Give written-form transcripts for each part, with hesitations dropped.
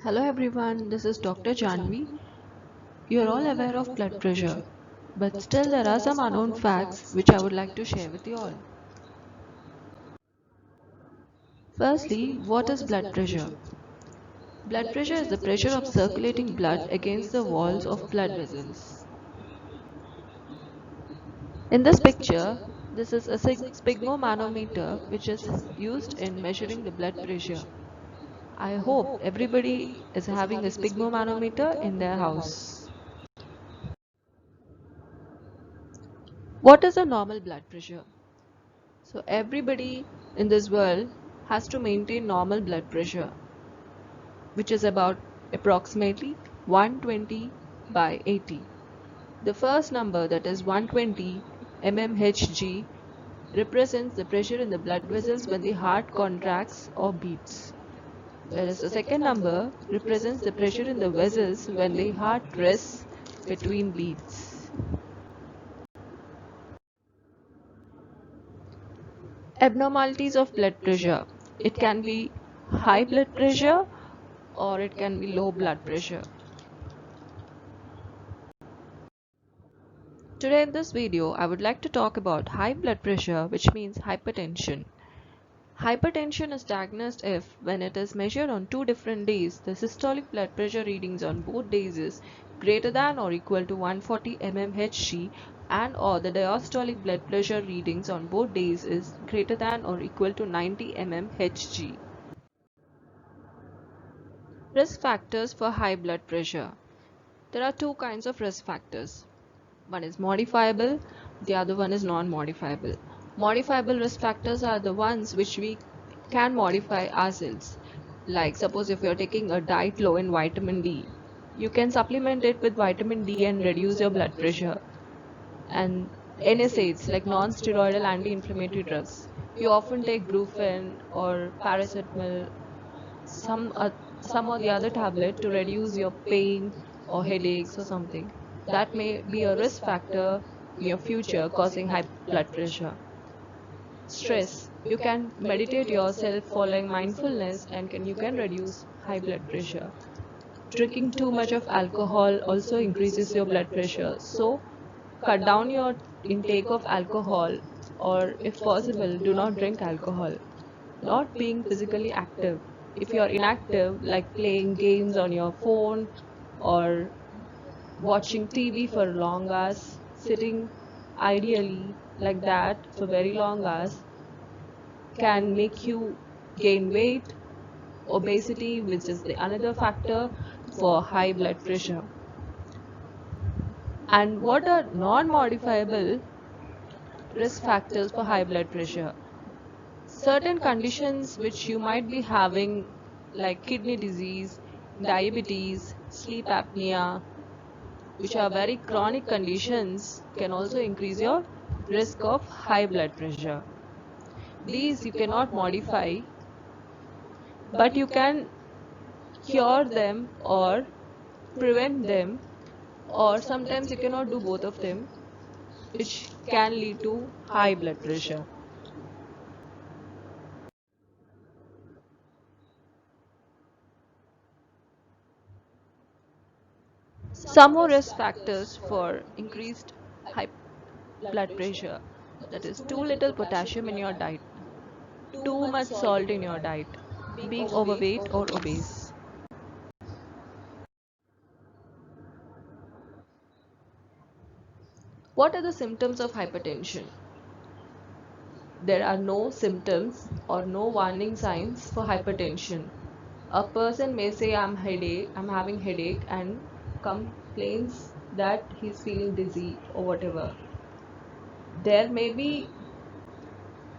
Hello everyone, this is Dr. Janvi. You are all aware of blood pressure, but still there are some unknown facts which I would like to share with you all. Firstly, what is blood pressure? Blood pressure is the pressure of circulating blood against the walls of blood vessels. In this picture, this is a sphygmomanometer which is used in measuring the blood pressure. I hope everybody is having a sphygmomanometer in their house. What is a normal blood pressure? So everybody in this world has to maintain normal blood pressure, which is about approximately 120 by 80. The first number, that is 120 mmHg, represents the pressure in the blood vessels when the heart contracts or beats. Whereas the second number represents the pressure in the vessels when the heart rests between beats. Abnormalities of blood pressure. It can be high blood pressure or it can be low blood pressure. Today in this video, I would like to talk about high blood pressure, which means hypertension. Hypertension is diagnosed if, when it is measured on two different days, the systolic blood pressure readings on both days is greater than or equal to 140 mmHg and or the diastolic blood pressure readings on both days is greater than or equal to 90 mmHg. Risk factors for high blood pressure. There are two kinds of risk factors. One is modifiable, the other one is non-modifiable. Modifiable risk factors are the ones which we can modify ourselves. Like suppose if you're taking a diet low in vitamin D, you can supplement it with vitamin D and reduce your blood pressure. And NSAIDs like non-steroidal anti-inflammatory drugs. You often take Brufen or paracetamol, some uh, some or the other tablet to reduce your pain or headaches or something. That may be a risk factor in your future causing high blood pressure. Stress. You can meditate yourself following mindfulness and you can reduce high blood pressure. Drinking too much of alcohol also increases your blood pressure. So cut down your intake of alcohol, or if possible do not drink alcohol. Not being physically active. If you are inactive, like playing games on your phone or watching TV for long hours, sitting ideally like that for very long hours, can make you gain weight, obesity, which is the another factor for high blood pressure. And what are non-modifiable risk factors for high blood pressure? Certain conditions which you might be having, like kidney disease, diabetes, sleep apnea, which are very chronic conditions, can also increase your risk of high blood pressure. These you cannot modify, but you can cure them or prevent them, or sometimes you cannot do both of them, which can lead to high blood pressure. Some more risk factors for increased high blood pressure, that is too little potassium in your diet, too much salt in your diet, being overweight or obese. What are the symptoms of hypertension? There are no symptoms or no warning signs for hypertension. A person may say I'm having headache and complains that he's feeling dizzy or whatever. There may be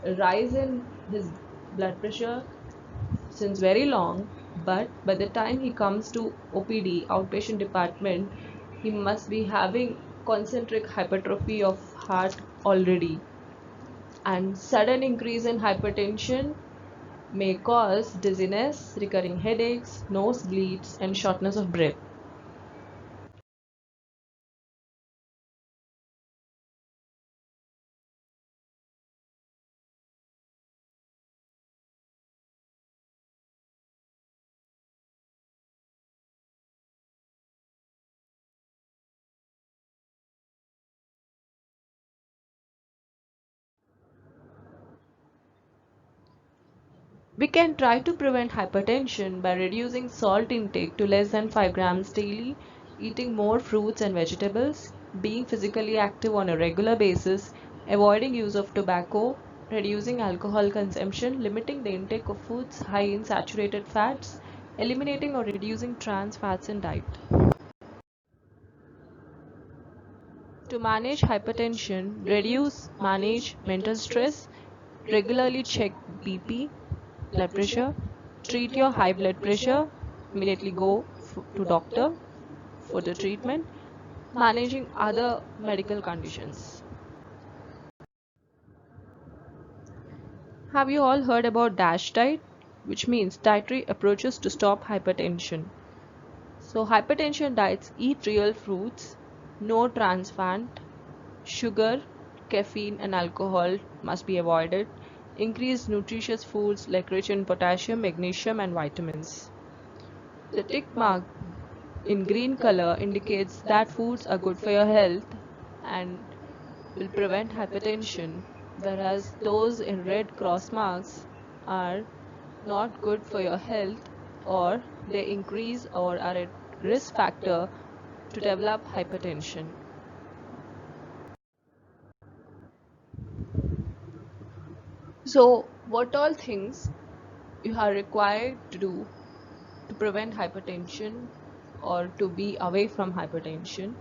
a rise in his blood pressure since very long, but by the time he comes to OPD, outpatient department, he must be having concentric hypertrophy of heart already. And sudden increase in hypertension may cause dizziness, recurring headaches, nosebleeds, and shortness of breath. We can try to prevent hypertension by reducing salt intake to less than 5 grams daily, eating more fruits and vegetables, being physically active on a regular basis, avoiding use of tobacco, reducing alcohol consumption, limiting the intake of foods high in saturated fats, eliminating or reducing trans fats in diet. To manage hypertension, manage mental stress, regularly check BP, blood pressure, treat your high blood pressure, immediately go to doctor for the treatment, managing other medical conditions. Have you all heard about DASH diet, which means dietary approaches to stop hypertension? So hypertension diets eat real fruits, no trans fat, sugar, caffeine and alcohol must be avoided. Increase nutritious foods like rich in potassium, magnesium and vitamins. The tick mark in green color indicates that foods are good for your health and will prevent hypertension, whereas those in red cross marks are not good for your health or they increase or are a risk factor to develop hypertension. So, what all things you are required to do to prevent hypertension or to be away from hypertension?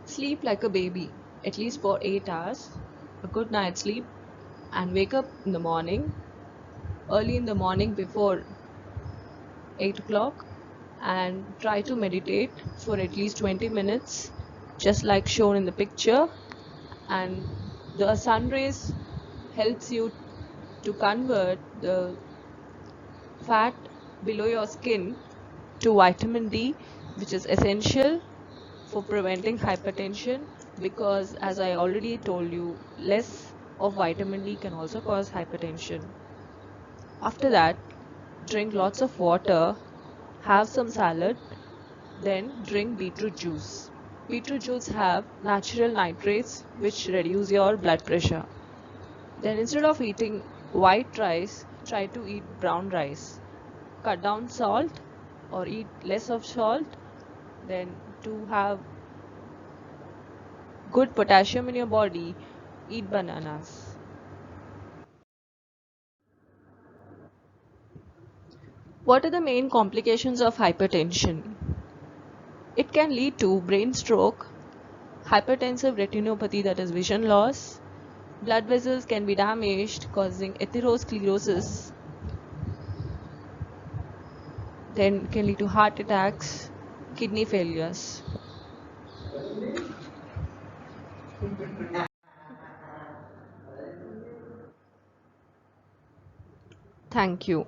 Sleep like a baby, at least for 8 hours, a good night's sleep, and wake up in the morning, early in the morning before 8 o'clock, and try to meditate for at least 20 minutes, just like shown in the picture. And the sun rays helps you to convert the fat below your skin to vitamin D, which is essential for preventing hypertension because, as I already told you, less of vitamin D can also cause hypertension. After that, drink lots of water, have some salad, then drink beetroot juice. Beetroot juice have natural nitrates which reduce your blood pressure. Then instead of eating white rice, try to eat brown rice. Cut down salt or eat less of salt. Then to have good potassium in your body, eat bananas. What are the main complications of hypertension? It can lead to brain stroke, hypertensive retinopathy, that is vision loss. Blood vessels can be damaged, causing atherosclerosis. Then can lead to heart attacks, kidney failures. Thank you.